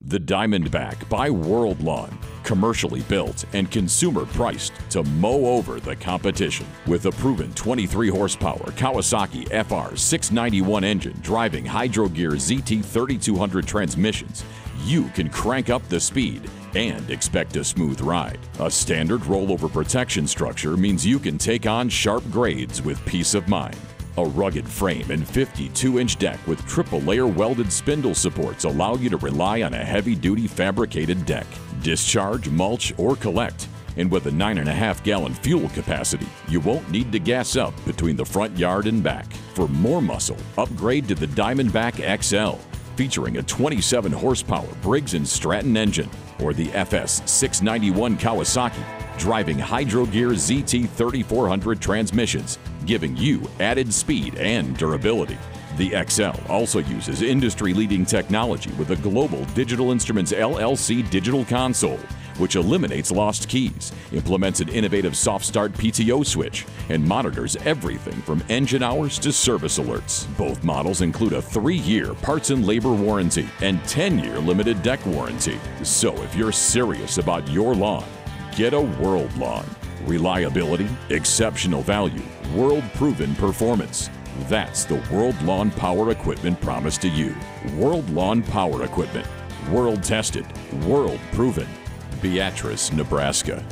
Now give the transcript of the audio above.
The Diamondback by World Lawn. Commercially built and consumer priced to mow over the competition. With a proven 23 horsepower Kawasaki FR 691 engine driving Hydro Gear ZT 3200 transmissions, you can crank up the speed and expect a smooth ride. A standard rollover protection structure means you can take on sharp grades with peace of mind. A rugged frame and 52-inch deck with triple-layer welded spindle supports allow you to rely on a heavy-duty fabricated deck. Discharge, mulch, or collect. And with a 9.5-gallon fuel capacity, you won't need to gas up between the front yard and back. For more muscle, upgrade to the Diamondback XL, featuring a 27-horsepower Briggs & Stratton engine, or the FS 691 Kawasaki, driving Hydro Gear ZT 3400 transmissions, giving you added speed and durability. The XL also uses industry-leading technology with a global Digital Instruments LLC digital console, which eliminates lost keys, implements an innovative soft start PTO switch, and monitors everything from engine hours to service alerts. Both models include a 3-year parts and labor warranty and 10-year limited deck warranty. So if you're serious about your lawn, get a World Lawn. Reliability, exceptional value, world-proven performance. That's the World Lawn Power Equipment promise to you. World Lawn Power Equipment. World-tested, world-proven. Beatrice, Nebraska.